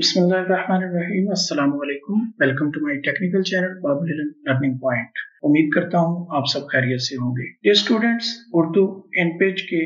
बिस्मिल्लाहिर्रहमानिर्रहीम। अस्सलामु अलैकुम। Welcome to my technical channel Babul Ilm learning point. उम्मीद करता हूँ आप सब खैरियत से होंगे। Dear students, Urdu InPage के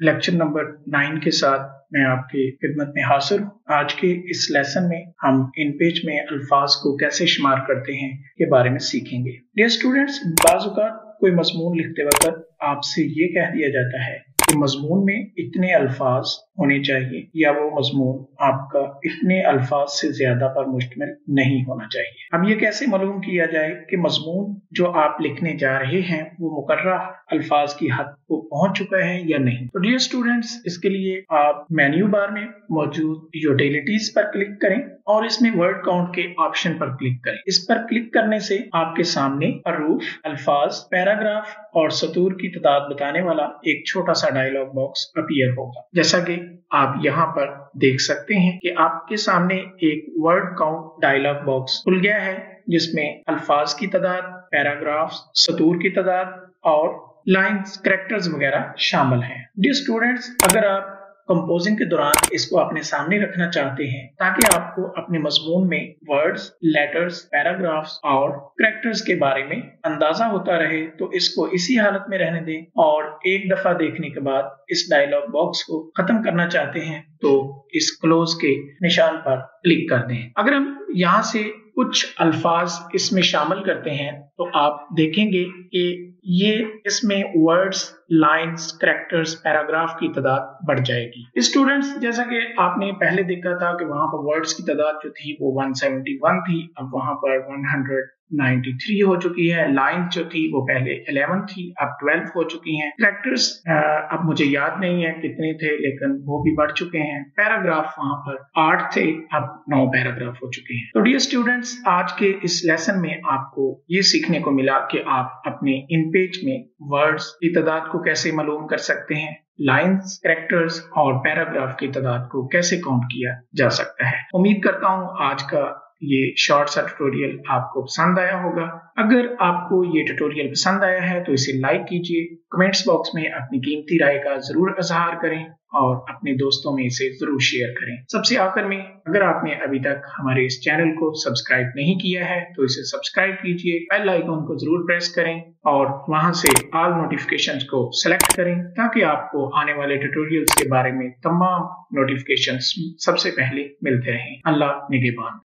लेक्चर नंबर 9 के साथ मैं आपकी खिदमत में हाजिर हूँ। आज के इस लेसन में हम इन पेज में अल्फाज को कैसे शुमार करते हैं के बारे में सीखेंगे। डियर स्टूडेंट्स, बाज़ औक़ात कोई मज़मून लिखते वक्त आपसे ये कह दिया जाता है कि मजमून में इतने अल्फाज होने चाहिए या वो मजमून आपका इतने अल्फाज से ज्यादा पर मुश्तमिल नहीं होना चाहिए। अब ये कैसे मालूम किया जाए कि मजमून जो आप लिखने जा रहे हैं वो मुकर्रर अल्फाज की हद को पहुंच चुका है या नहीं। तो डियर स्टूडेंट्स, इसके लिए आप मेन्यू बार में मौजूद यूटिलिटीज पर क्लिक करें और इसमें वर्ड काउंट के ऑप्शन पर क्लिक करें। इस पर क्लिक करने से आपके सामने हरूफ, अल्फाज, पैराग्राफ और सतूर की तादाद बताने वाला एक छोटा सा डायलॉग बॉक्स अपीयर होगा। जैसा कि आप यहाँ पर देख सकते हैं कि आपके सामने एक वर्ड काउंट डायलॉग बॉक्स खुल गया है जिसमें अल्फाज की तादाद, पैराग्राफ, सतूर की तादाद और लाइन्स, कैरेक्टर्स वगैरह शामिल हैं। डियर स्टूडेंट्स, अगर आप कंपोजिंग के दौरान इसको अपने सामने रखना चाहते हैं ताकि आपको अपने मजमून में वर्ड्स, लेटर्स, पैराग्राफ्स और कैरेक्टर्स के बारे में अंदाजा होता रहे, तो इसको इसी हालत में रहने दें और एक दफा देखने के बाद इस डायलॉग बॉक्स को खत्म करना चाहते हैं तो इस क्लोज के निशान पर क्लिक कर दें। अगर हम यहाँ से कुछ अल्फाज इसमें शामिल करते हैं तो आप देखेंगे कि ये इसमें वर्ड्स, लाइन्स, कैरेक्टर्स, पैराग्राफ की तादाद बढ़ जाएगी। स्टूडेंट्स, जैसा कि आपने पहले देखा था कि वहां पर वर्ड्स की तादाद जो थी वो 171 थी, अब वहां पर 193 हो चुकी है। लाइन्स जो थी वो पहले 11 थी, अब 12 हो चुकी हैं। कैरेक्टर्स अब मुझे याद नहीं है कितने थे, लेकिन वो भी बढ़ चुके हैं। पैराग्राफ वहां पर 8 थे, अब 9 पैराग्राफ हो चुके हैं। तो डियर स्टूडेंट्स, आज के इस लेसन में आपको ये सीखने को मिला कि आप अपने इन पेज में वर्ड्स की तादाद को कैसे मालूम कर सकते हैं, लाइन्स, कैरेक्टर्स और पैराग्राफ की तादाद को कैसे काउंट किया जा सकता है। उम्मीद करता हूँ आज का ये शॉर्ट सा ट्यूटोरियल आपको पसंद आया होगा। अगर आपको ये ट्यूटोरियल पसंद आया है तो इसे लाइक कीजिए, कमेंट्स बॉक्स में अपनी कीमती राय का जरूर इजहार करें और अपने दोस्तों में इसे जरूर शेयर करें। सबसे आखिर में, अगर आपने अभी तक हमारे इस चैनल को सब्सक्राइब नहीं किया है तो इसे सब्सक्राइब कीजिए, बेल आइकन को जरूर प्रेस करें और वहां से ऑल नोटिफिकेशंस को सेलेक्ट करें ताकि आपको आने वाले ट्यूटोरियल्स के बारे में तमाम नोटिफिकेशंस सबसे पहले मिलते रहें। अल्लाह निगहबान।